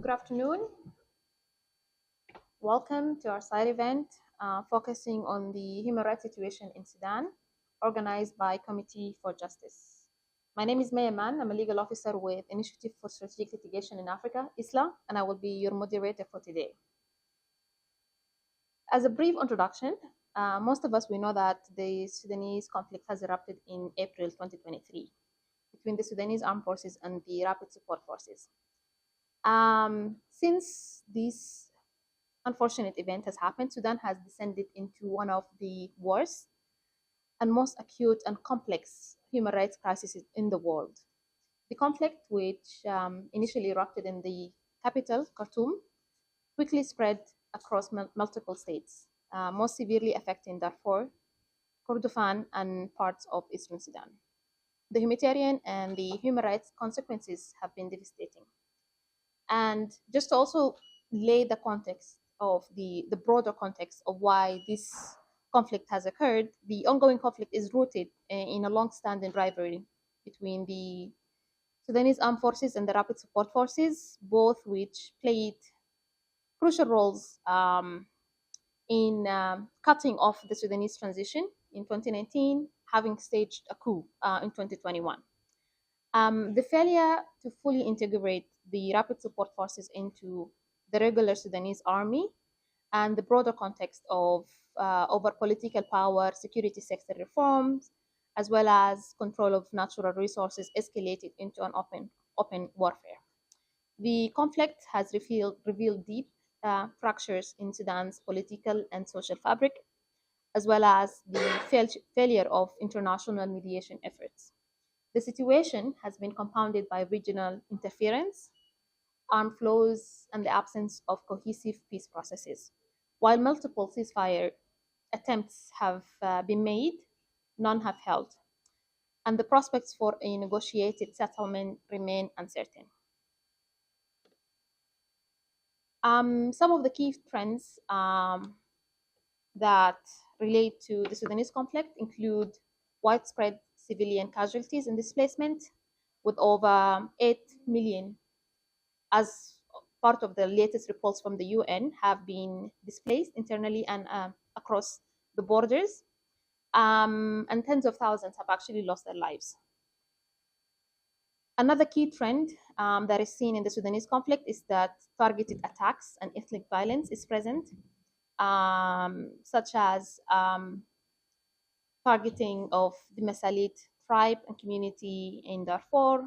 Good afternoon. Welcome to our side event focusing on the human rights situation in Sudan, organized by Committee for Justice. My name is Maya Man. I'm a legal officer with Initiative for Strategic Litigation in Africa, ISLA, and I will be your moderator for today. As a brief introduction, most of us we know that the Sudanese conflict has erupted in April 2023 between the Sudanese Armed Forces and the Rapid Support Forces. Since this unfortunate event has happened, Sudan has descended into one of the worst and most acute and complex human rights crises in the world. The conflict, which initially erupted in the capital, Khartoum, quickly spread across multiple states, most severely affecting Darfur, Kordofan, and parts of eastern Sudan. The humanitarian and the human rights consequences have been devastating. And just to also lay the context of the broader context of why this conflict has occurred, the ongoing conflict is rooted in a long-standing rivalry between the Sudanese Armed Forces and the Rapid Support Forces, both which played crucial roles in cutting off the Sudanese transition in 2019, having staged a coup in 2021. The failure to fully integrate the Rapid Support Forces into the regular Sudanese army and the broader context of over political power, security sector reforms, as well as control of natural resources escalated into an open warfare. The conflict has revealed deep fractures in Sudan's political and social fabric, as well as the failure of international mediation efforts. The situation has been compounded by regional interference, armed flows, and the absence of cohesive peace processes. While multiple ceasefire attempts have been made, none have held, and the prospects for a negotiated settlement remain uncertain. Some of the key trends that relate to the Sudanese conflict include widespread civilian casualties and displacement, with over 8 million, as part of the latest reports from the UN, have been displaced internally and across the borders, and tens of thousands have actually lost their lives. Another key trend that is seen in the Sudanese conflict is that targeted attacks and ethnic violence is present, such as targeting of the Masalit tribe and community in Darfur,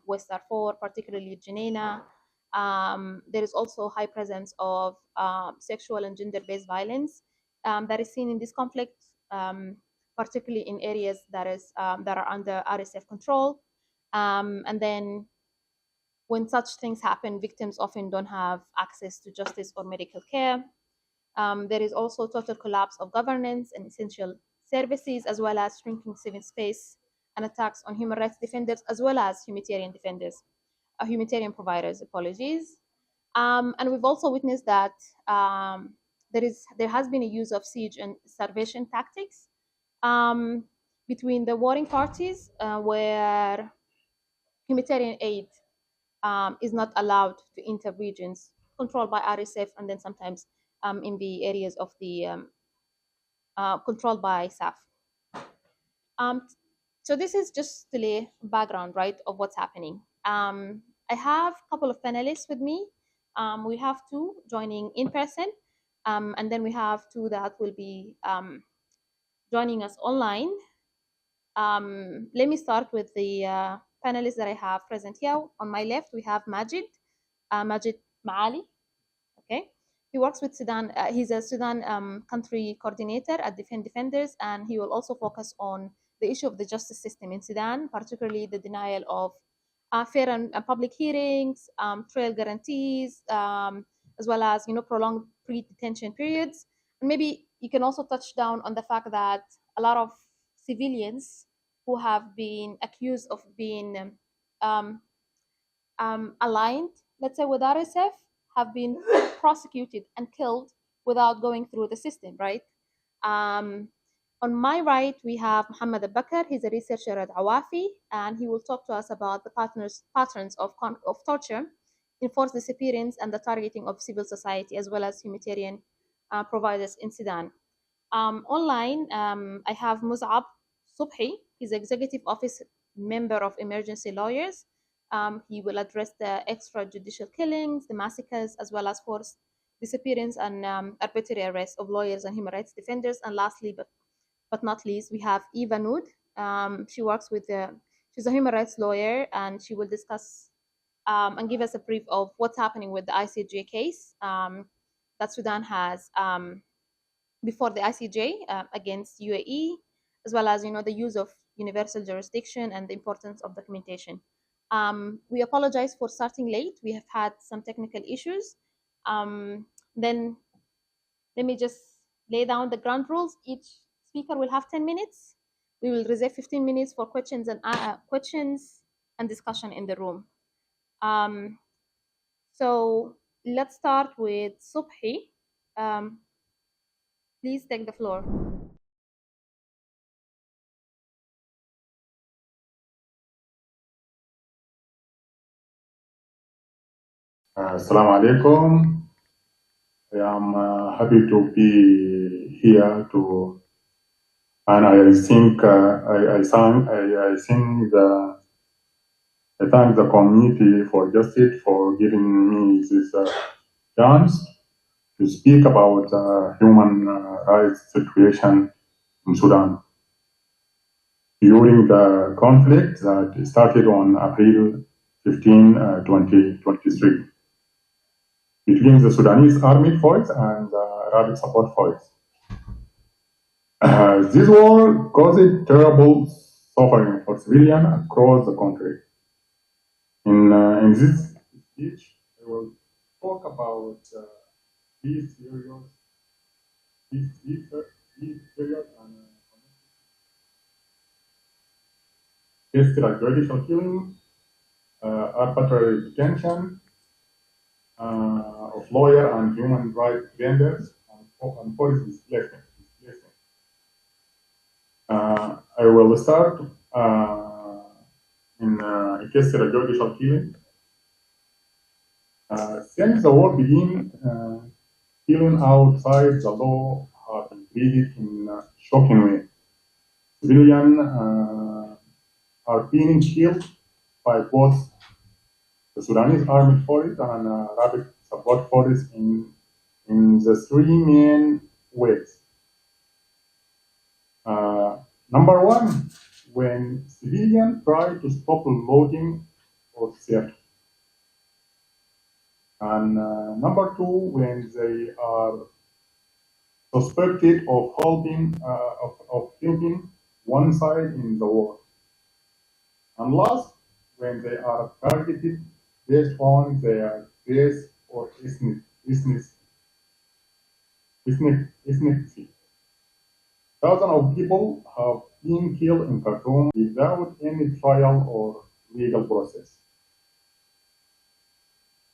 West Darfur, particularly Jenaina. There is also high presence of sexual and gender-based violence that is seen in this conflict, particularly in areas that are under RSF control. And then when such things happen, victims often don't have access to justice or medical care. There is also total collapse of governance and essential services, as well as shrinking civil space and attacks on human rights defenders, as well as humanitarian providers, apologies. And we've also witnessed that there has been a use of siege and starvation tactics between the warring parties, where humanitarian aid is not allowed to enter regions controlled by RSF, and then sometimes in the areas of the controlled by SAF. So this is just to lay background, right, of what's happening. I have a couple of panelists with me. We have two joining in person, and then we have two that will be joining us online. Let me start with the panelists that I have present here. On my left, we have Majid Maali. Okay, he works with Sudan. He's a Sudan country coordinator at Defend Defenders, and he will also focus on the issue of the justice system in Sudan, particularly the denial of fair and public hearings, trial guarantees, as well as prolonged pre-detention periods. And maybe you can also touch down on the fact that a lot of civilians who have been accused of being aligned, let's say, with RSF, have been prosecuted and killed without going through the system, right? On my right, we have Muhammad Abakar. He's a researcher at Awafi, and he will talk to us about the patterns of torture enforced disappearance and the targeting of civil society as well as humanitarian providers in Sudan. Online, I have Mus'ab Subhi. He's executive office member of emergency lawyers. He will address the extrajudicial killings, the massacres, as well as forced disappearance and arbitrary arrest of lawyers and human rights defenders. And lastly, but not least, we have Eva Nood. She works with she's a human rights lawyer, and she will discuss and give us a brief of what's happening with the ICJ case that Sudan has before the ICJ against UAE, as well as the use of universal jurisdiction and the importance of documentation. We apologize for starting late. We have had some technical issues. Then let me just lay down the ground rules. Each speaker will have 10 minutes. We will reserve 15 minutes for questions and discussion in the room. So let's start with Subhi. Please take the floor. Assalamu alaikum. I am happy to be here and I think I thank the community for justice for giving me this chance to speak about human rights situation in Sudan during the conflict that started on April 15, 2023. Between the Sudanese army force and the Rapid Support Force. This war caused terrible suffering for civilians across the country. In this speech, I will talk about these periods, these periods and extrajudicial killing, arbitrary detention, of lawyer and human rights defenders and police displacement. I will start in extrajudicial killing. Since the war began, killing outside the law have increased in a shocking way. Civilians are being killed by both the Sudanese Armed Forces and Rapid Support Forces in the three main ways. Number one, when civilians try to stop loading or search. And number two, when they are suspected of helping one side in the war. And last, when they are targeted based on their race or ethnicity. Thousands of people have been killed in Khartoum without any trial or legal process.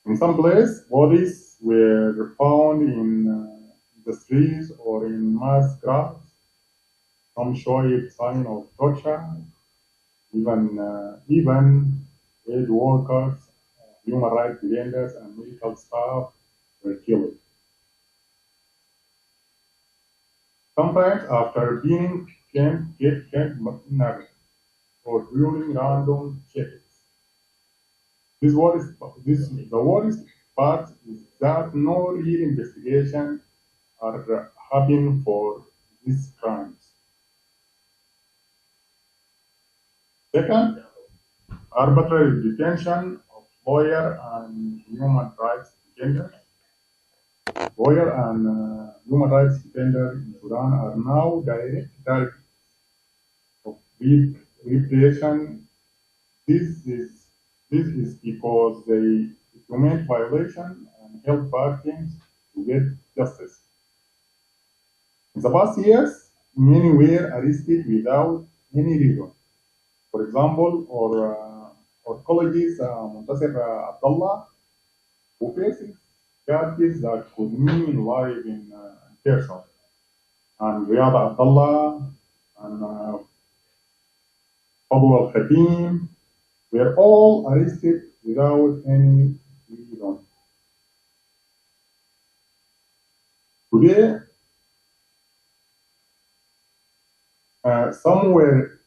In some places, bodies were found in the streets or in mass graves. Some showed signs of torture. Even aid workers, human rights defenders, and medical staff were killed. Sometimes after being kidnapped or during random checkings. The worst part is that no real investigation are happening for these crimes. Second, arbitrary detention of lawyer and human rights defenders. Lawyer and human rights defenders in Sudan are now direct targets of repression. This is because they document violation and help victims to get justice. In the past years, many were arrested without any reason. For example, our colleagues Muntasir Abdullah, who faces charges that could mean life in person, and Riyad Abdullah and Abu al-Khatim were all arrested without any reason. Today, some were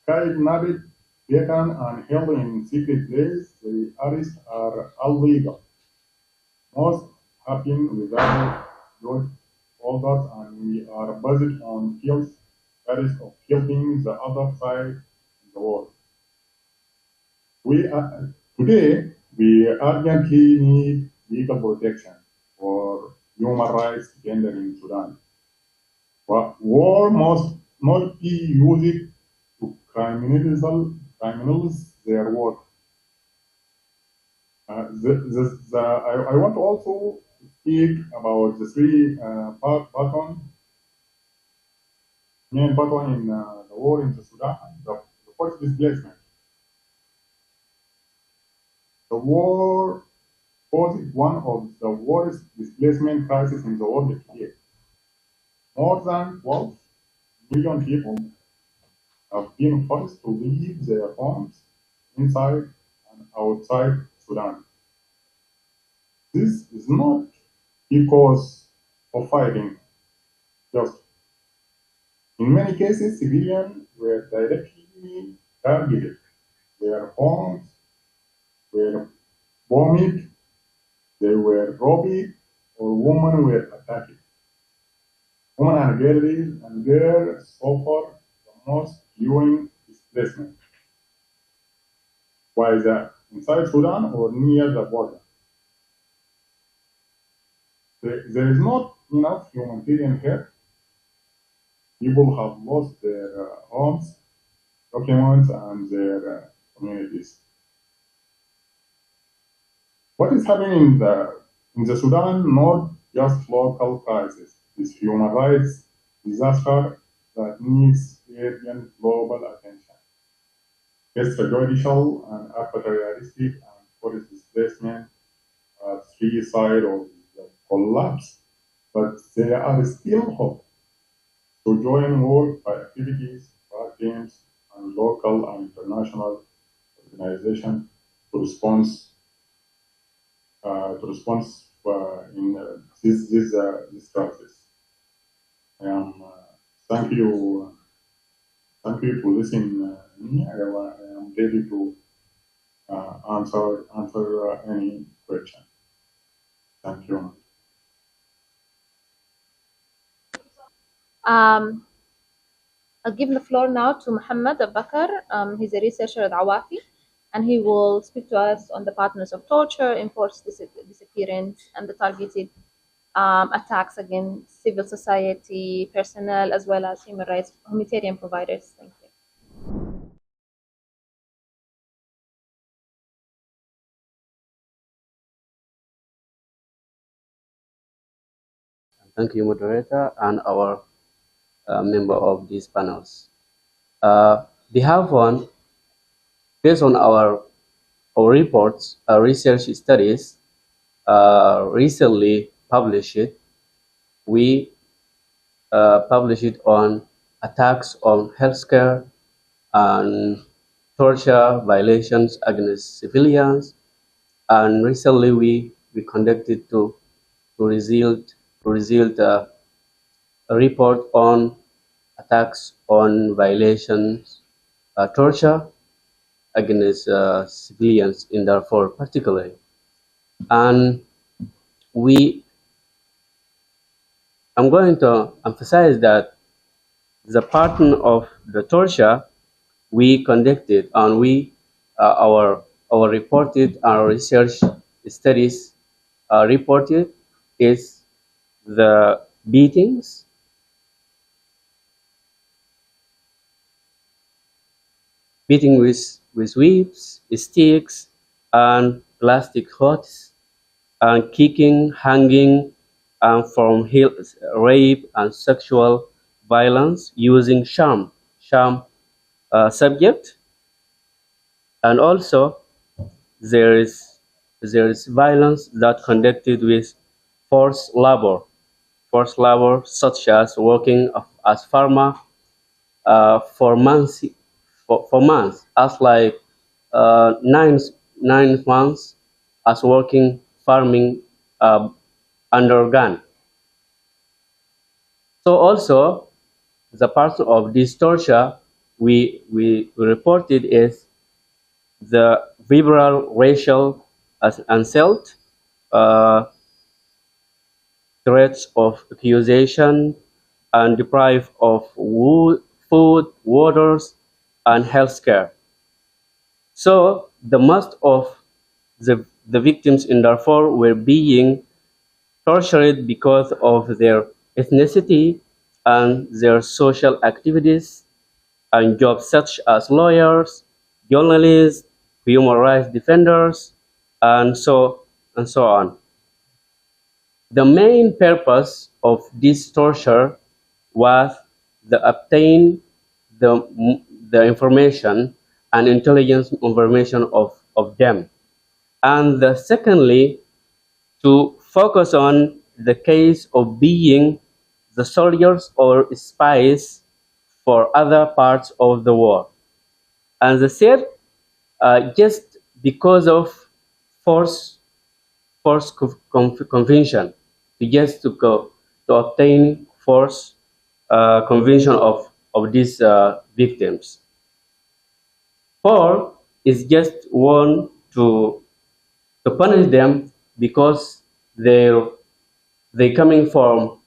kidnapped, beaten, and held in secret places. The arrests are illegal. Most happen without good orders, and we are based on kills, that is, of helping the other side in the world. Today, we urgently need legal protection for human rights defenders in Sudan. But war must not be used to criminalize their work. I want to also speak about the three main pattern in the war in the Sudan. The first displacement. The war caused one of the worst displacement crises in the world today. More than 12 million people have been forced to leave their homes inside and outside Sudan. This is not because of fighting, just in many cases, civilians were directly targeted. Their homes were bombed, they were robbed, or women were attacked. Women and girls suffer the most during displacement. Why is that? Inside Sudan or near the border? There is not enough humanitarian help. People have lost their homes, documents, and their communities. What is happening in the Sudan, not just local crisis, is human rights disaster that needs urgent global attention. Extrajudicial and arbitraristic and forced displacement are three sides of the collapse, but there are still hope. To join work by activities, teams, and local and international organizations to respond in this crisis. Thank you, thank you for listening me. I am ready to answer any question. Thank you. I'll give the floor now to Muhammad Abakar. He's a researcher at Awafi, and he will speak to us on the patterns of torture, enforced disappearance, and the targeted attacks against civil society personnel as well as human rights humanitarian providers. Thank you. Thank you, moderator, and our member of these panels. We have one based on our reports, research studies recently published. We published it on attacks on healthcare and torture violations against civilians, and recently we conducted to result a report on attacks on violations, torture against civilians in Darfur particularly. And I'm going to emphasize that the pattern of the torture we conducted and our reported our research studies reported is the beatings, beating with whips, sticks, and plastic hoods, and kicking, hanging, and from rape and sexual violence using sham subject, and also there is violence that conducted with forced labor, such as working as farmer for months, for months, as like uh, nine 9 months, as working farming under gun. So also, the part of this torture we reported is the verbal, racial, assault, uh, threats of accusation, and deprived of food, waters, and health care. So the most of the victims in Darfur were being tortured because of their ethnicity and their social activities and jobs such as lawyers, journalists, human rights defenders, and so on. The main purpose of this torture was to obtain the, the information and intelligence information of them. And secondly, to focus on the case of being the soldiers or spies for other parts of the world. And the third, just because of force force convention, just to obtain force convention of these victims. Four is just one to punish them because they coming from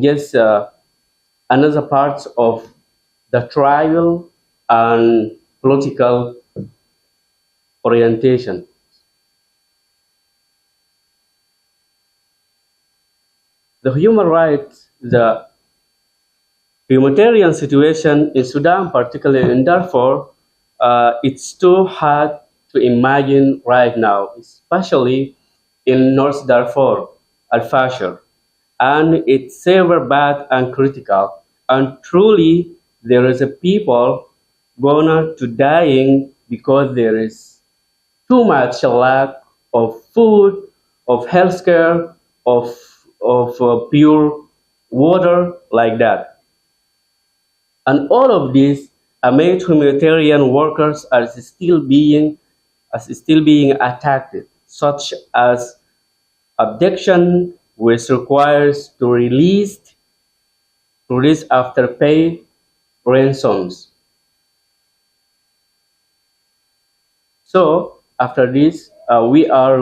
just another part of the tribal and political orientation. The human rights, the humanitarian situation in Sudan, particularly in Darfur, it's too hard to imagine right now, especially in North Darfur, Al-Fashir. And it's severe bad and critical. And truly, there is a people going to dying because there is too much lack of food, of healthcare, of pure water like that. And all of these amid humanitarian workers are still being attacked, such as abduction, which requires to release after pay ransoms. So after this, we are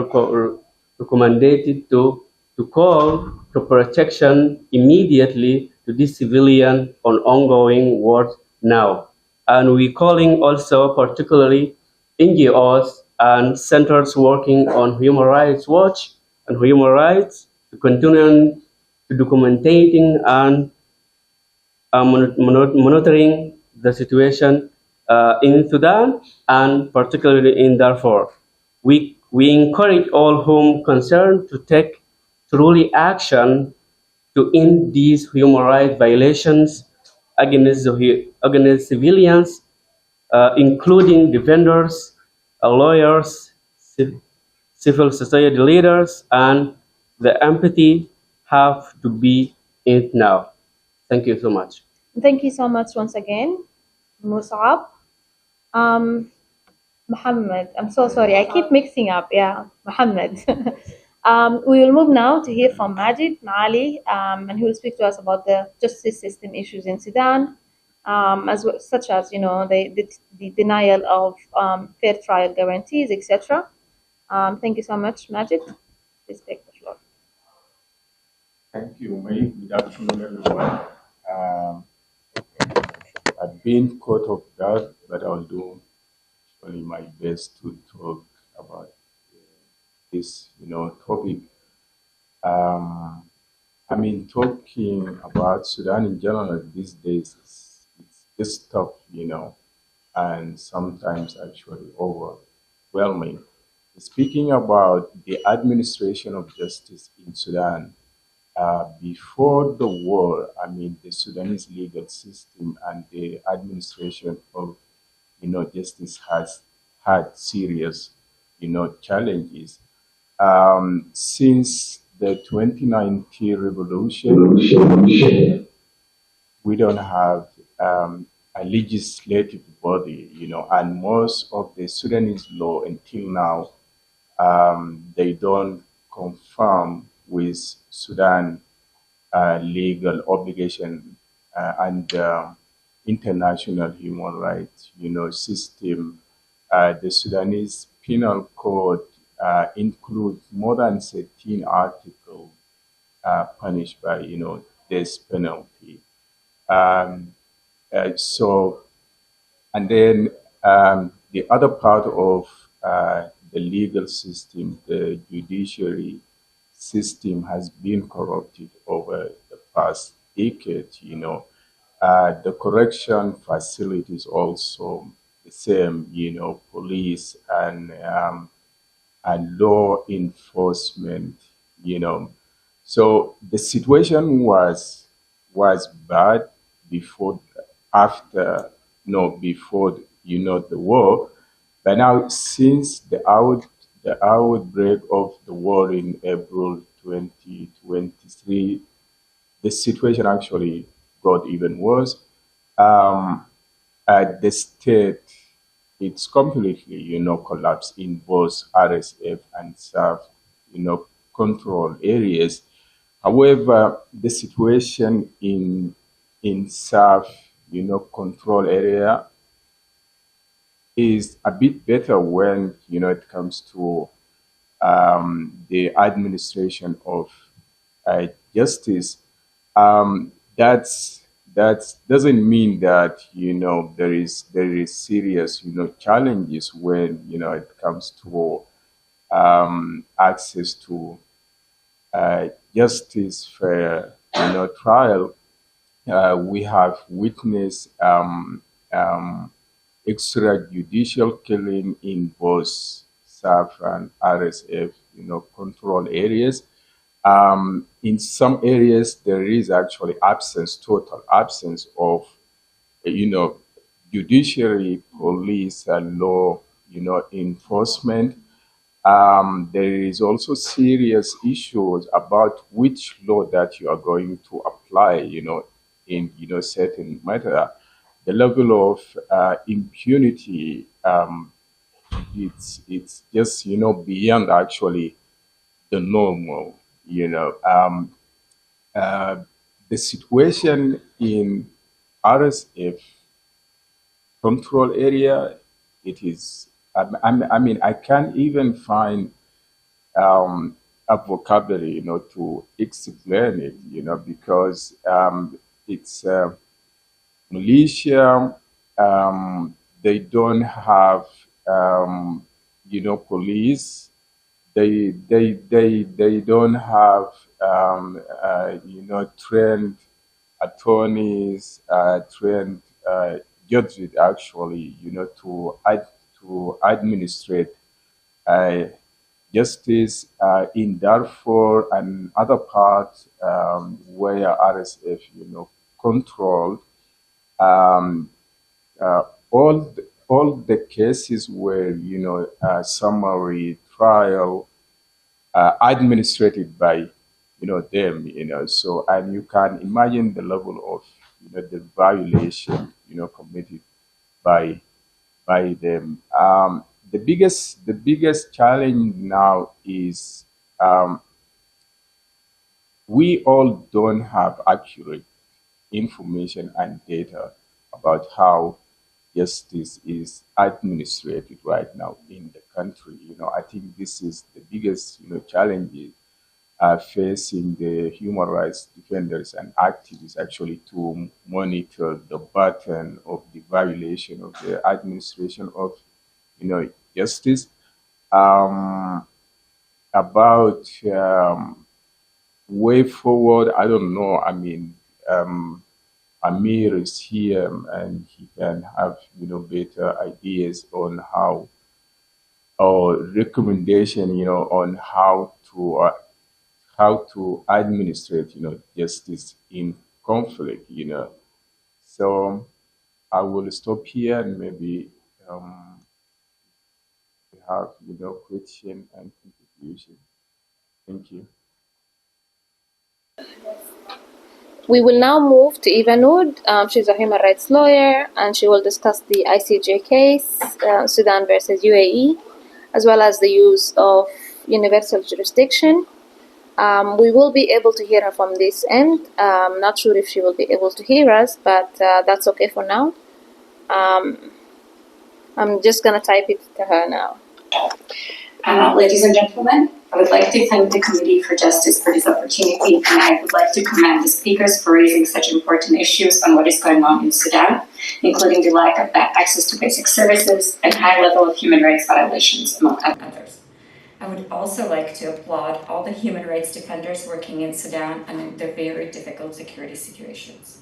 recommended to call to protection immediately to this civilian on ongoing war now. And we calling also particularly NGOs and centers working on human rights watch and human rights to continue to documenting and monitoring the situation in Sudan and particularly in Darfur. We encourage all whom concerned to take truly action to end these human rights violations against civilians, including defenders, lawyers, civil society leaders, and the empathy have to be in now. Thank you so much. Thank you so much once again, Musab. Um, Muhammad, I'm so sorry. I keep mixing up. Yeah, Muhammad. We will move now to hear from Majid Maali, and he will speak to us about the justice system issues in Sudan, such as the denial of fair trial guarantees, etc. Thank you so much, Majid. Please take the floor. Thank you, May. Good afternoon, everyone. Um, I've been caught off guard, but I'll do actually my best to talk about this, topic. Um, talking about Sudan in general these days it's just tough, and sometimes actually overwhelming. Speaking about the administration of justice in Sudan, before the war, the Sudanese legal system and the administration of, justice has had serious, challenges. Since the 2019 revolution, we don't have a legislative body, and most of the Sudanese law until now, they don't conform with Sudan legal obligation and international human rights, system. The Sudanese Penal Code includes more than 13 articles punished by, this penalty. Um, so and then the other part of the legal system, the judiciary system, has been corrupted over the past decade. The correction facilities also the same. Police and law enforcement. You know, so the situation was bad before, after, no, before the war, but now since the outbreak of the war in April 2023, the situation actually got even worse. Um, the state, it's completely, collapsed in both RSF and SAF, control areas. However, the situation in SAF, control area is a bit better when, it comes to the administration of justice. That doesn't mean that there is serious challenges when it comes to access to justice, fair trial. We have witnessed extrajudicial killing in both SAF and RSF, control areas. In some areas, there is actually total absence of, you know, judiciary, police, and law, enforcement. There is also serious issues about which law that you are going to apply, in certain matter. The level of impunity, it's just beyond actually the normal. You know, uh, the situation in RSF control area, it is. I mean, I can't even find a vocabulary, to explain it, because it's militia. They don't have, police. They don't have, trained attorneys, trained judges actually, to administrate uh, justice in Darfur and other parts where RSF, controlled. Um, all the cases were, summary trial administrated by, them, So, and you can imagine the level of, the violation, committed by them. The biggest challenge now is we all don't have accurate information and data about how justice is administrated right now in the country. I think this is the biggest, challenge facing the human rights defenders and activists actually to monitor the pattern of the violation of the administration of, justice. Um, about way forward, I don't know. I mean, Amir is here and he can have better ideas on how or recommendation on how to administrate justice in conflict. So I will stop here and maybe we have question and contribution. Thank you. We will now move to Eva Nood. She's a human rights lawyer, and she will discuss the ICJ case, Sudan versus UAE, as well as the use of universal jurisdiction. We will be able to hear her from this end. I'm not sure if she will be able to hear us, but that's okay for now. I'm just gonna type it to her now. Ladies and gentlemen, I would like to thank the Committee for Justice for this opportunity, and I would like to commend the speakers for raising such important issues on what is going on in Sudan, including the lack of access to basic services and high level of human rights violations, among others. I would also like to applaud all the human rights defenders working in Sudan under very difficult security situations.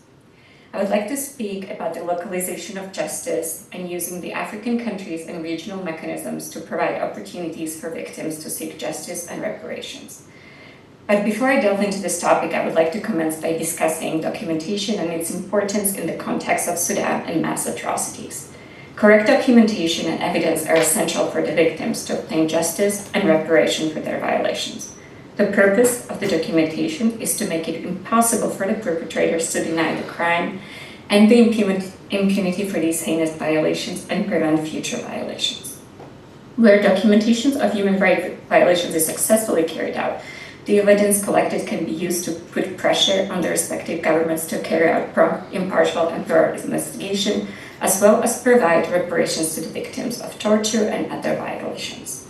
I would like to speak about the localization of justice and using the African countries and regional mechanisms to provide opportunities for victims to seek justice and reparations. But before I delve into this topic, I would like to commence by discussing documentation and its importance in the context of Sudan and mass atrocities. Correct documentation and evidence are essential for the victims to obtain justice and reparation for their violations. The purpose of the documentation is to make it impossible for the perpetrators to deny the crime and the impunity for these heinous violations and prevent future violations. Where documentation of human rights violations is successfully carried out, the evidence collected can be used to put pressure on the respective governments to carry out prompt, impartial, and thorough investigation, as well as provide reparations to the victims of torture and other violations.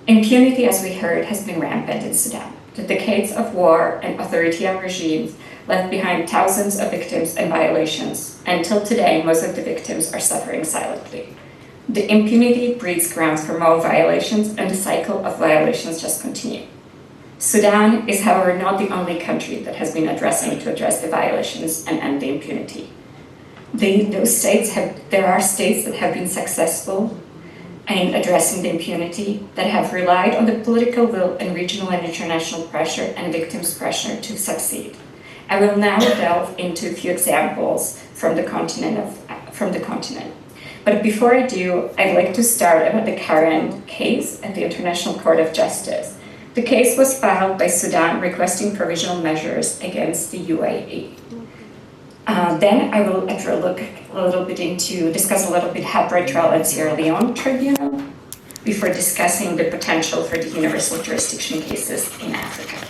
Impunity, as we heard, has been rampant in Sudan. The decades of war and authoritarian regimes left behind thousands of victims and violations. Until today, most of the victims are suffering silently. The impunity breeds grounds for more violations, and the cycle of violations just continue. Sudan is, however, not the only country that has been addressing to address the violations and end the impunity. There are states that have been successful in addressing the impunity, that have relied on the political will and regional and international pressure and victims' pressure to succeed. I will now delve into a few examples from the continent. But before I do, I'd like to start about the current case at the International Court of Justice. The case was filed by Sudan requesting provisional measures against the UAE. Then I will discuss a little bit Habre trial and Sierra Leone tribunal before discussing the potential for the universal jurisdiction cases in Africa.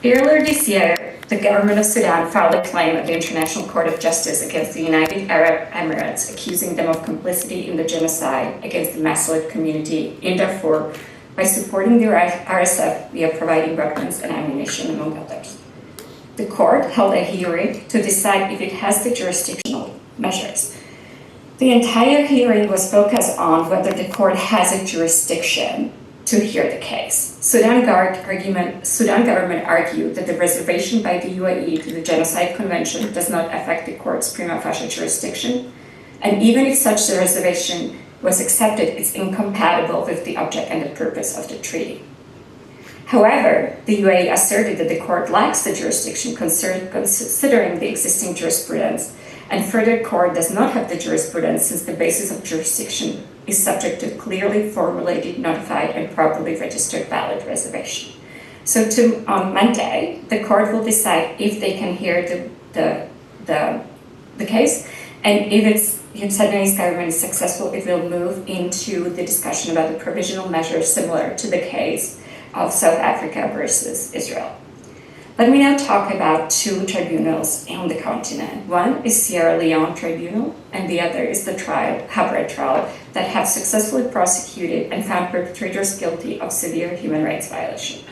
Earlier this year, the government of Sudan filed a claim at the International Court of Justice against the United Arab Emirates, accusing them of complicity in the genocide against the Masalit community in Darfur by supporting the RSF via providing weapons and ammunition, among others. The court held a hearing to decide if it has the jurisdictional measures. The entire hearing was focused on whether the court has a jurisdiction to hear the case. Sudan government argued that the reservation by the UAE to the Genocide Convention does not affect the court's prima facie jurisdiction, and even if such a reservation was accepted, it's incompatible with the object and the purpose of the treaty. However, the UAE asserted that the court lacks the jurisdiction considering the existing jurisprudence, and further court does not have the jurisprudence since the basis of jurisdiction is subject to clearly formulated, notified, and properly registered valid reservation. So on Monday, the court will decide if they can hear the case, and if Sudanese government is successful, it will move into the discussion about the provisional measures similar to the case of South Africa versus Israel. Let me now talk about two tribunals on the continent. One is Sierra Leone Tribunal, and the other is the Habre trial, that have successfully prosecuted and found perpetrators guilty of severe human rights violation.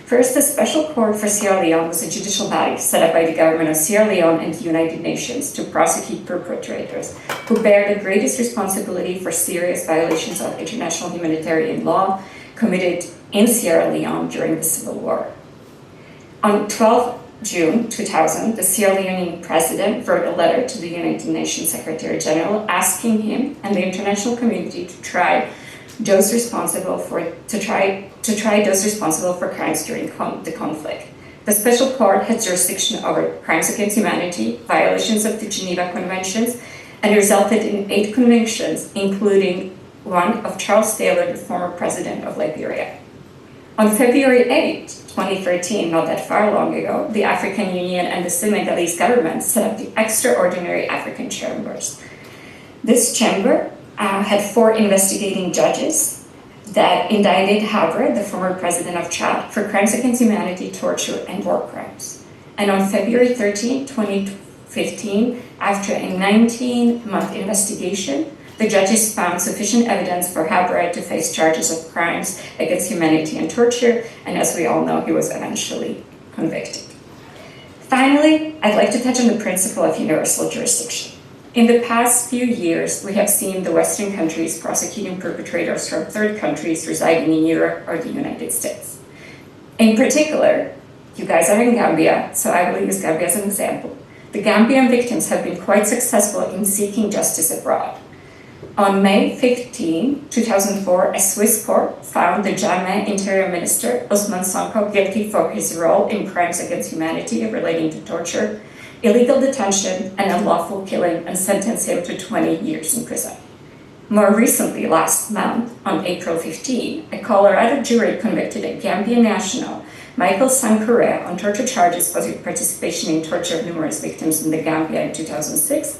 First, the Special Court for Sierra Leone was a judicial body set up by the government of Sierra Leone and the United Nations to prosecute perpetrators who bear the greatest responsibility for serious violations of international humanitarian law committed in Sierra Leone during the Civil War. On 12 June 2000, the Sierra Leonean president wrote a letter to the United Nations Secretary General asking him and the international community to try those responsible for crimes during the conflict. The Special Court had jurisdiction over crimes against humanity, violations of the Geneva Conventions, and resulted in 8 convictions, including one of Charles Taylor, the former president of Liberia. On February 8, 2013, not that far long ago, the African Union and the Senegalese government set up the Extraordinary African Chambers. This chamber had 4 investigating judges that indicted Habre, the former president of Chad, for crimes against humanity, torture, and war crimes. And on February 13, 2015, after a 19-month investigation, the judges found sufficient evidence for Habre to face charges of crimes against humanity and torture, and as we all know, he was eventually convicted. Finally, I'd like to touch on the principle of universal jurisdiction. In the past few years, we have seen the Western countries prosecuting perpetrators from third countries residing in Europe or the United States. In particular, you guys are in Gambia, so I will use Gambia as an example. The Gambian victims have been quite successful in seeking justice abroad. On May 15, 2004, a Swiss court found the Jammeh Interior Minister, Ousmane Sonko, guilty for his role in crimes against humanity relating to torture, illegal detention, and unlawful killing, and sentenced him to 20 years in prison. More recently, last month, on April 15, a Colorado jury convicted a Gambian national, Michael Sankore, on torture charges for his participation in torture of numerous victims in the Gambia in 2006,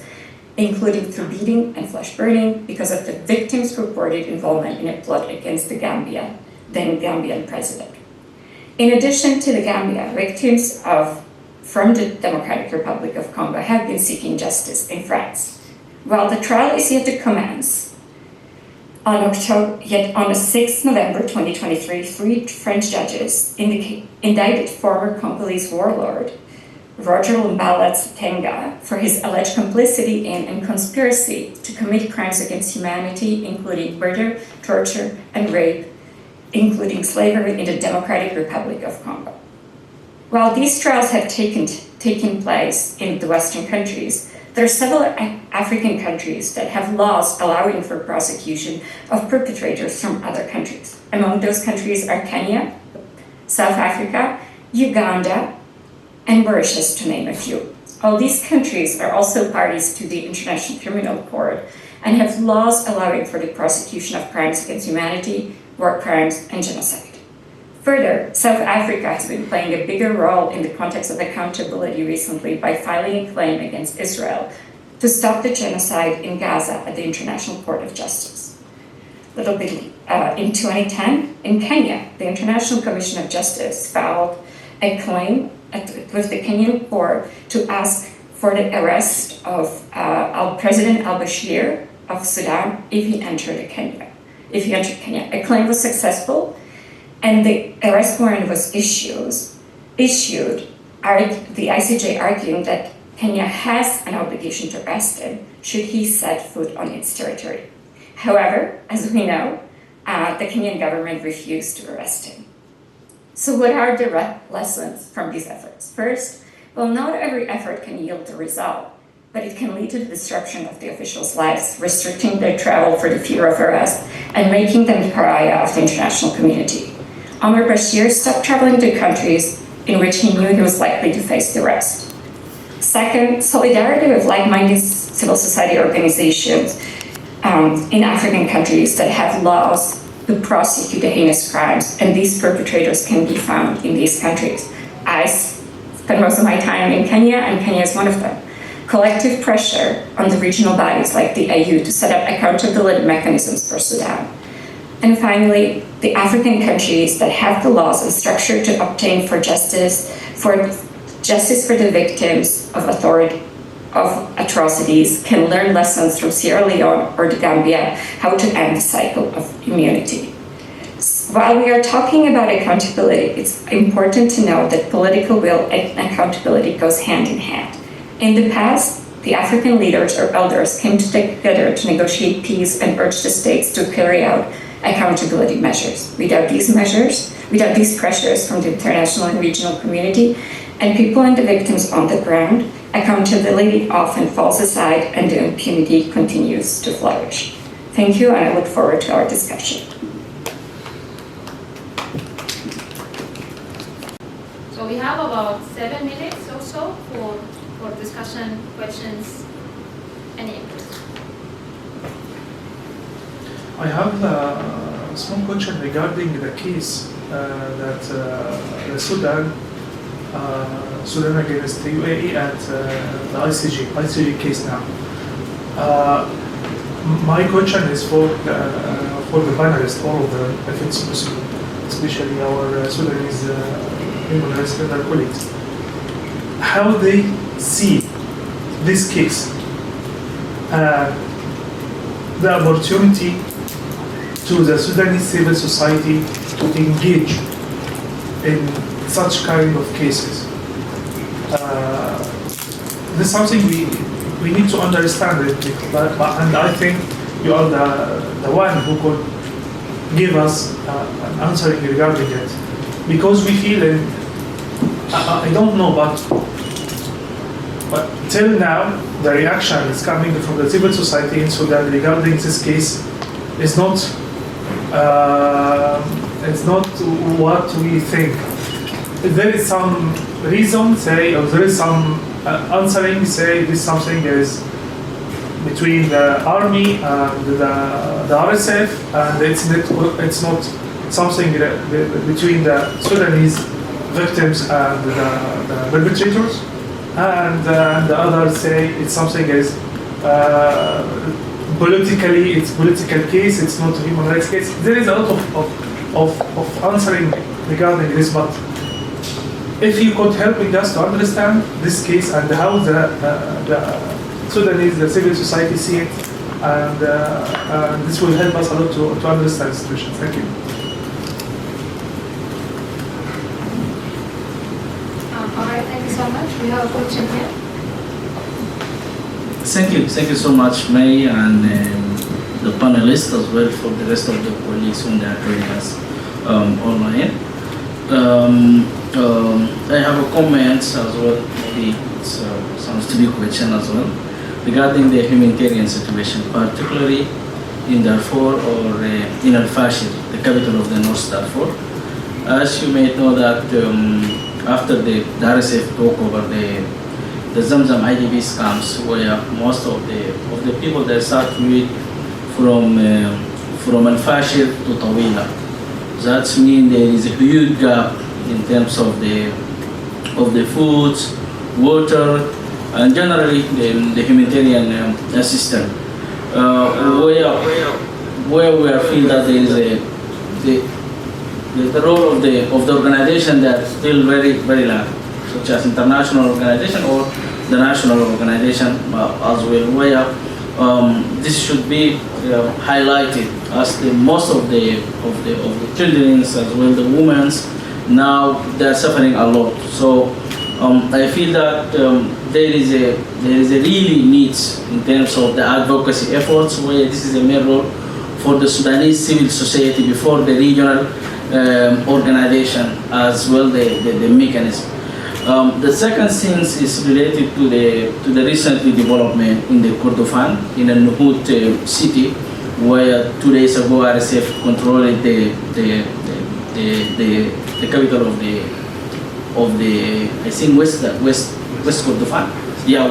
including through beating and flesh burning, because of the victims' purported involvement in a plot against the then Gambian president. In addition to the Gambia, victims from the Democratic Republic of Congo have been seeking justice in France. While the trial is yet to commence, on the 6th November 2023, 3 French judges indicted former Congolese warlord Roger Lumbala-Tenga for his alleged complicity in and conspiracy to commit crimes against humanity, including murder, torture, and rape, including slavery in the Democratic Republic of Congo. While these trials have taken place in the Western countries, there are several African countries that have laws allowing for prosecution of perpetrators from other countries. Among those countries are Kenya, South Africa, Uganda, and Mauritius, to name a few. All these countries are also parties to the International Criminal Court and have laws allowing for the prosecution of crimes against humanity, war crimes, and genocide. Further, South Africa has been playing a bigger role in the context of accountability recently by filing a claim against Israel to stop the genocide in Gaza at the International Court of Justice. In 2010, in Kenya, the International Commission of Justice filed a claim with the Kenyan court to ask for the arrest of President al-Bashir of Sudan if he entered Kenya. A claim was successful, and the arrest warrant was issued, the ICJ arguing that Kenya has an obligation to arrest him should he set foot on its territory. However, as we know, the Kenyan government refused to arrest him. So what are the lessons from these efforts? First, well, not every effort can yield a result, but it can lead to the disruption of the officials' lives, restricting their travel for the fear of arrest, and making them the pariah of the international community. Omar Bashir stopped traveling to countries in which he knew he was likely to face the arrest. Second, solidarity with like-minded civil society organizations in African countries that have laws to prosecute the heinous crimes, and these perpetrators can be found in these countries. I spent most of my time in Kenya, and Kenya is one of them. Collective pressure on the regional bodies like the AU to set up accountability mechanisms for Sudan. And finally, the African countries that have the laws and structure to obtain justice for the victims of atrocities can learn lessons from Sierra Leone or the Gambia how to end the cycle of immunity. While we are talking about accountability, it's important to know that political will and accountability goes hand in hand. In the past, the African leaders or elders came together to negotiate peace and urge the states to carry out accountability measures. Without these pressures from the international and regional community and people and the victims on the ground, accountability often falls aside and the impunity continues to flourish. Thank you, and I look forward to our discussion. So we have about 7 minutes or so for discussion, questions, and input. I have a small question regarding the case that the Sudan against the UAE and the ICJ case now. My question is for for the panelists, all of them, if it's possible, especially our Sudanese human rights colleagues, how they see this case, the opportunity to the Sudanese civil society to engage in such kind of cases. This is something we need to understand it, and I think you are the one who could give us an answer regarding it, because we feel I don't know, but till now the reaction is coming from the civil society in Sudan regarding this case is not what we think. There is some reason, say, or there is some answering, say, this something is between the army and the RSF, and it's not something between the Sudanese victims and the perpetrators, and the others say it's something is politically, it's political case, it's not a human rights case. There is a lot of answering regarding this, but if you could help us to understand this case and how the Sudanese, the civil society see it, and this will help us a lot to understand the situation. Thank you. All right, thank you so much. We have a question here. Thank you so much, May, and the panelists as well, for the rest of the colleagues who are joining us online. I have a comment as well, maybe it sounds to be a question as well, regarding the humanitarian situation, particularly in Darfur or in Al-Fashir, the capital of the North Darfur. As you may know that after the RSF took over the Zamzam IDP camps, where most of the people that start with from Al-Fashir to Tawila. That means there is a huge gap in terms of the foods, water, and generally the humanitarian assistance. Where we are feel that there is the role of the organization that's still very large, such as international organization or the national organization as well, where this should be highlighted as most of the children as well, the women, now they're suffering a lot. So I feel that there is a really needs in terms of the advocacy efforts, where this is a main role for the Sudanese civil society before the regional organization as well, the mechanism. The second thing is related to the recently development in the Kordofan, in the Nuhut city, where 2 days ago RSF controlled the capital of the I think West Kordofan,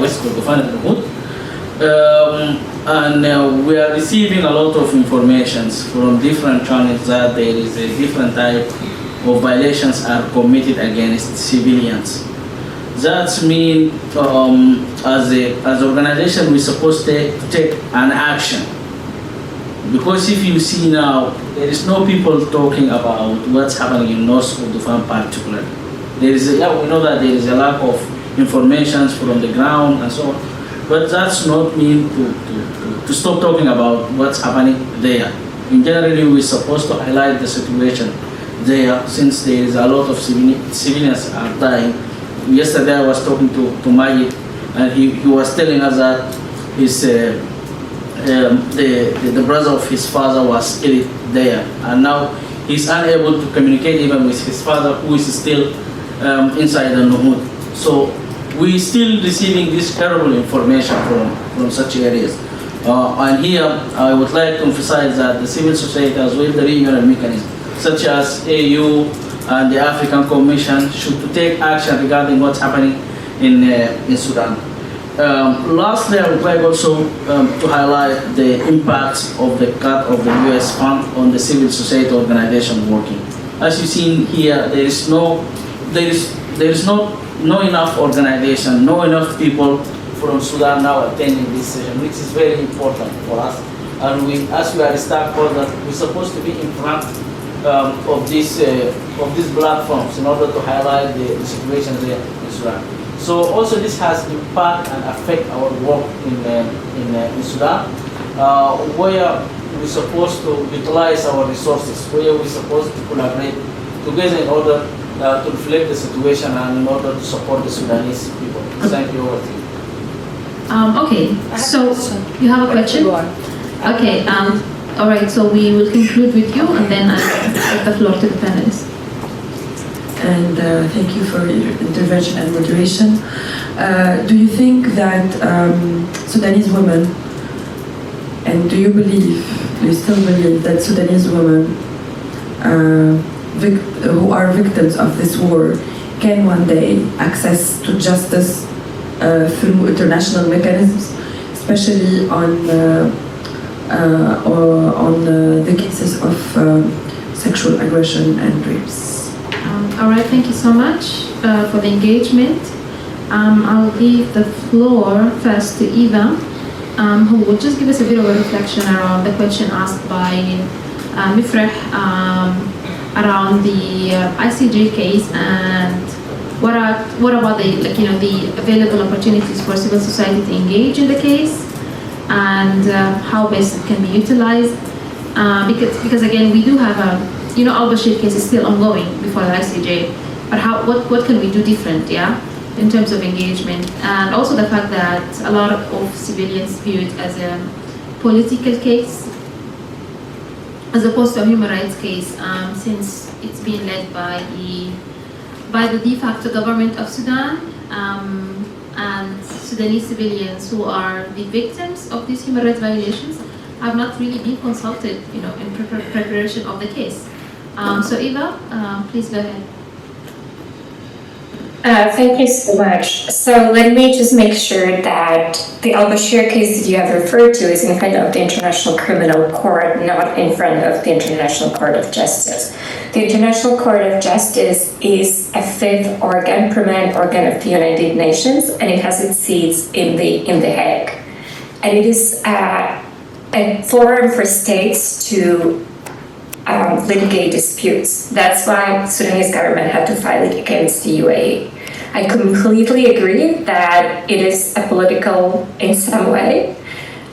West Kordofan and Nuhut, and we are receiving a lot of informations from different channels that there is a different type of violations are committed against civilians. That means as an organization we're supposed to take an action. Because if you see now, there is no people talking about what's happening in North Kordofan particularly. We know that there is a lack of information from the ground and so on, but that's not mean to stop talking about what's happening there. In general, we're supposed to highlight the situation there, since there is a lot of civilians are dying. Yesterday I was talking to Majid, and he was telling us that his the brother of his father was killed there, and now he's unable to communicate even with his father, who is still inside the Nuhut. So we're still receiving this terrible information from such areas. And here I would like to emphasize that the civil society as well, the regional mechanism, such as AU and the African Commission, should take action regarding what's happening in Sudan. Lastly, I would like also to highlight the impact of the cut of the US fund on the civil society organization working. As you see here, there is no enough organization, no enough people from Sudan now attending this session, which is very important for us. and as we are stakeholders, we're supposed to be in front of these platforms in order to highlight the situation there in Sudan. So also this has impact and affect our work in Sudan, where we're supposed to utilize our resources, where we're supposed to collaborate together in order to reflect the situation and in order to support the Sudanese people. Thank you. Okay, so you have a question? Okay, all right, so we will conclude with you and then I'll give the floor to the panelists. And thank you for your intervention and moderation. Do you think that Sudanese women, and do you still believe that Sudanese women who are victims of this war can one day access to justice through international mechanisms, especially on the cases of sexual aggression and rapes? All right, thank you so much for the engagement. I'll leave the floor first to Eva, who will just give us a bit of a reflection around the question asked by Mifreh around the ICJ case and what about the available opportunities for civil society to engage in the case and how best it can be utilized, because again we do have al-Bashir case is still ongoing before the ICJ, but what can we do different, in terms of engagement, and also the fact that a lot of civilians view it as a political case as opposed to a human rights case, since it's being led by the de facto government of Sudan, and Sudanese civilians who are the victims of these human rights violations have not really been consulted, in preparation of the case. So Eva, please go ahead. Thank you so much. So let me just make sure that the al-Bashir case that you have referred to is in front of the International Criminal Court, not in front of the International Court of Justice. The International Court of Justice is a fifth organ, permanent organ of the United Nations, and it has its seats in the Hague. And it is a forum for states to litigate disputes. That's why Sudanese government had to file it against the UAE. I completely agree that it is a political in some way,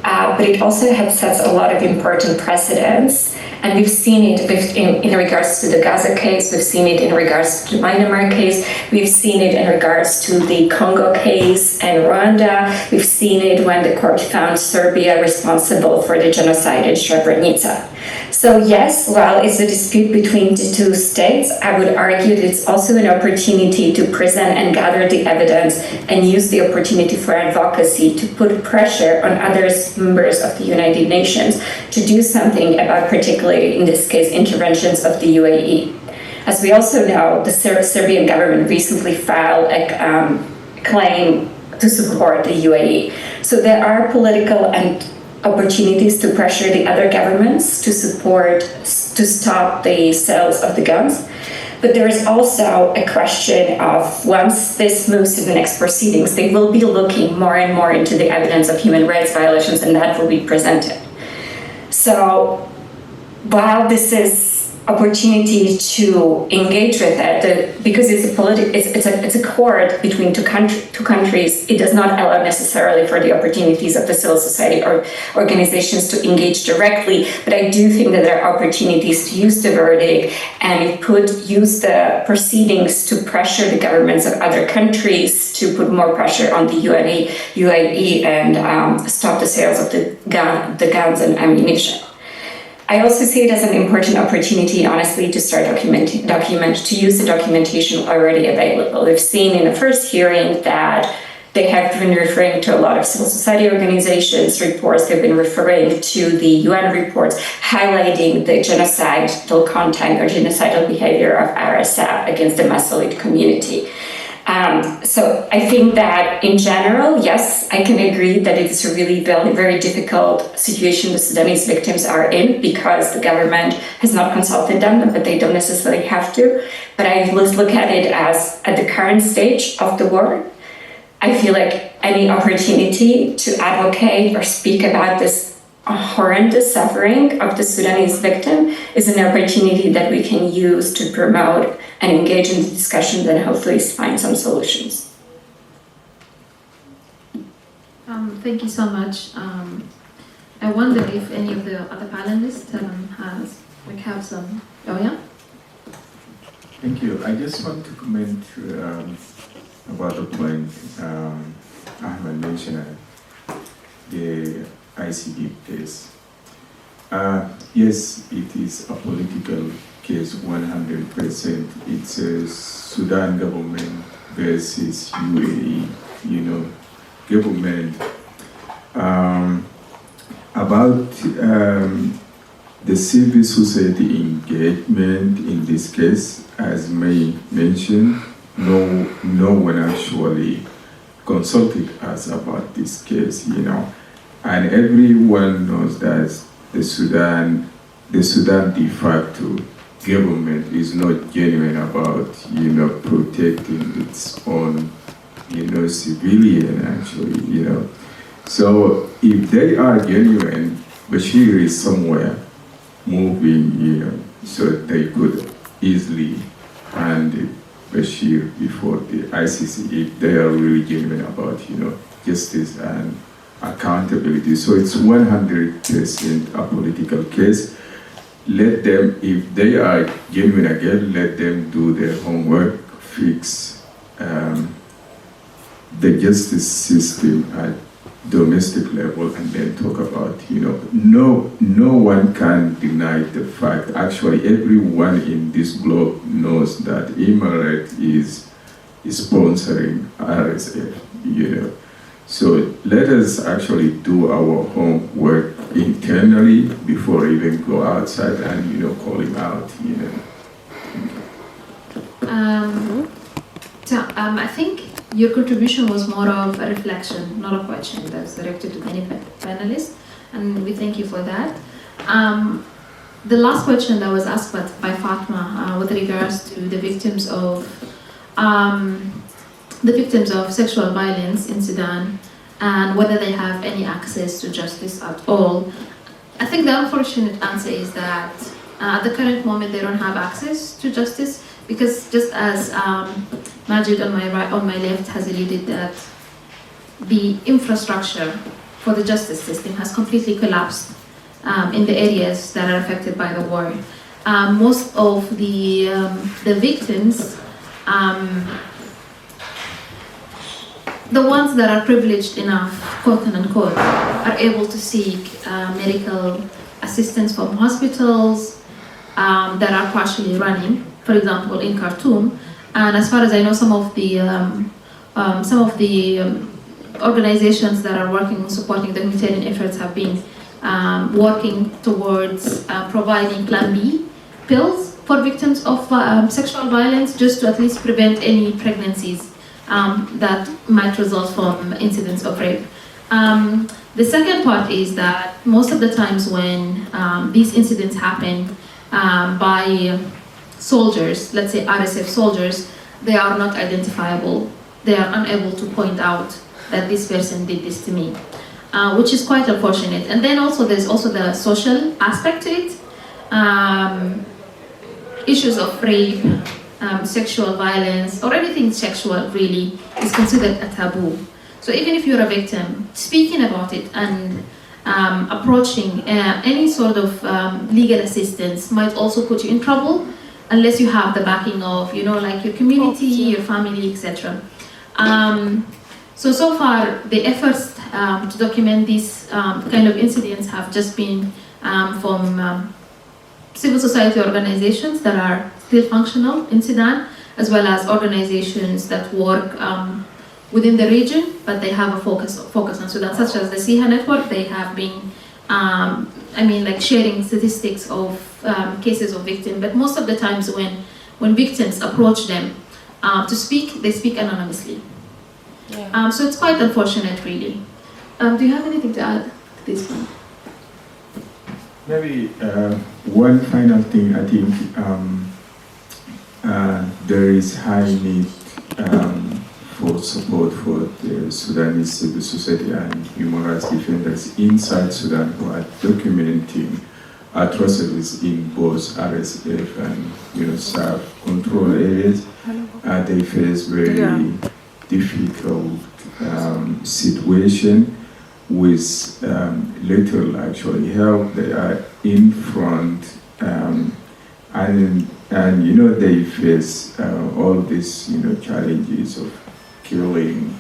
but it also sets a lot of important precedents. And we've seen it in regards to the Gaza case, we've seen it in regards to the Myanmar case, we've seen it in regards to the Congo case and Rwanda, we've seen it when the court found Serbia responsible for the genocide in Srebrenica. So yes, while it's a dispute between the two states, I would argue that it's also an opportunity to present and gather the evidence and use the opportunity for advocacy to put pressure on other members of the United Nations to do something about, particularly in this case, interventions of the UAE. As we also know, the Serbian government recently filed a claim to support the UAE. So there are political and opportunities to pressure the other governments to stop the sales of the guns. But there is also a question of, once this moves to the next proceedings, they will be looking more and more into the evidence of human rights violations, and that will be presented. So while this is opportunity to engage with it, because it's a court between two countries, it does not allow necessarily for the opportunities of the civil society or organizations to engage directly. But I do think that there are opportunities to use the verdict and use the proceedings to pressure the governments of other countries to put more pressure on the UAE and stop the sales of the guns and ammunition. I also see it as an important opportunity, honestly, to start to use the documentation already available. We've seen in the first hearing that they have been referring to a lot of civil society organizations, reports. They've been referring to the UN reports, highlighting the genocidal content or genocidal behavior of RSF against the Masolit community. So I think that in general, yes, I can agree that it's a really very, very difficult situation the Sudanese victims are in because the government has not consulted them, but they don't necessarily have to. But I look at it as, at the current stage of the war, I feel like any opportunity to advocate or speak about this horrendous suffering of the Sudanese victim is an opportunity that we can use to promote and engage in the discussion and hopefully find some solutions. Thank you so much. I wonder if any of the other panelists have some. Oh yeah. Thank you. I just want to comment about the point Ahmed mentioned, the ICD case. Yes, it is a political case 100%. It's a Sudan government versus UAE, government. About the civil society engagement in this case, as May mentioned, no one actually consulted us about this case, and everyone knows that the Sudan de facto government is not genuine about, protecting its own, civilian actually, So if they are genuine, Bashir is somewhere moving, so they could easily hand Bashir before the ICC if they are really genuine about, justice and accountability. So it's 100% a political case. Let them, if they are genuine again, let them do their homework, fix the justice system at domestic level, and then talk about, no one can deny the fact. Actually, everyone in this globe knows that Emirates is sponsoring RSF, So let us actually do our homework internally before even go outside and, calling out, I think your contribution was more of a reflection, not a question that's directed to many panelists, and we thank you for that. The last question that was asked by Fatma with regards to the victims of sexual violence in Sudan and whether they have any access to justice at all. I think the unfortunate answer is that at the current moment they don't have access to justice, because just as Majid on my left has alluded, that the infrastructure for the justice system has completely collapsed in the areas that are affected by the war. Most of the victims, the ones that are privileged enough, quote unquote, are able to seek medical assistance from hospitals that are partially running, for example, in Khartoum. And as far as I know, some of the organizations that are working on supporting the humanitarian efforts have been working towards providing Plan B pills for victims of sexual violence, just to at least prevent any pregnancies that might result from incidents of rape. The second part is that most of the times when these incidents happen by soldiers, let's say RSF soldiers, they are not identifiable. They are unable to point out that this person did this to me, which is quite unfortunate. And then also there's also the social aspect to it. Issues of rape, sexual violence, or anything sexual really is considered a taboo. So even if you're a victim, speaking about it and approaching any sort of legal assistance might also put you in trouble, unless you have the backing of, like your community, your family, etc. So far, the efforts to document these kind of incidents have just been from civil society organizations that are still functional in Sudan, as well as organizations that work within the region, but they have a focus on Sudan, such as the SIHA network. They have been sharing statistics of cases of victims, but most of the times when victims approach them to speak, they speak anonymously. Yeah. So it's quite unfortunate, really. Do you have anything to add to this point? Maybe one final thing. I think there is high need for support for the Sudanese civil society and human rights defenders inside Sudan who are documenting atrocities in both RSF and SAF control areas. They face very difficult situation with little actually help. They are in front and they face all these challenges of killing,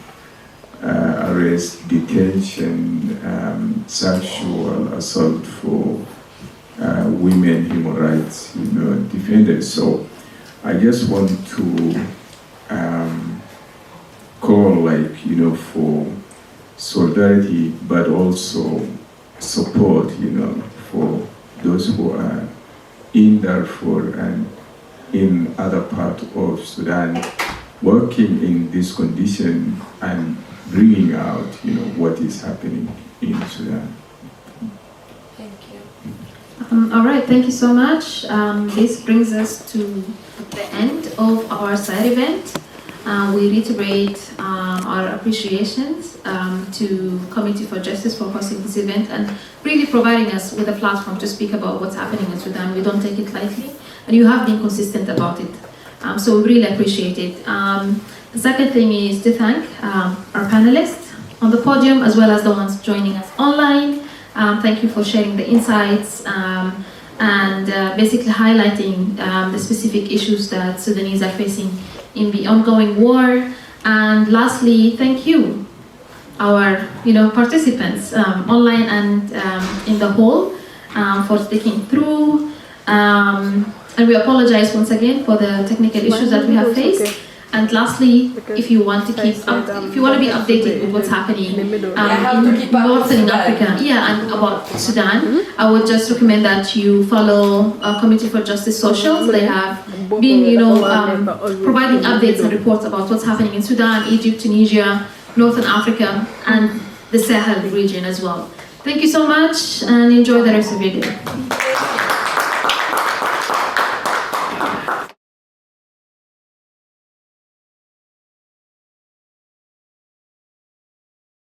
arrest, detention, sexual assault for women human rights defenders. So I just want to call for solidarity, but also support for those who are in Darfur and in other parts of Sudan, working in this condition and bringing out, what is happening in Sudan. Thank you. All right, thank you so much. This brings us to the end of our side event. We reiterate our appreciations to Committee for Justice for hosting this event and really providing us with a platform to speak about what's happening in Sudan. We don't take it lightly, and you have been consistent about it. So we really appreciate it. The second thing is to thank our panelists on the podium as well as the ones joining us online. Thank you for sharing the insights and basically highlighting the specific issues that Sudanese are facing in the ongoing war. And lastly, thank you, our participants online and in the hall for sticking through. And we apologize once again for the technical issues that we have faced. Okay. And lastly, if you want to be updated with what's happening in Northern Africa, and about Sudan, I would just recommend that you follow Committee for Justice socials. They have been, providing updates and reports about what's happening in Sudan, Egypt, Tunisia, Northern Africa, and the Sahel region as well. Thank you so much, and enjoy the rest of your day.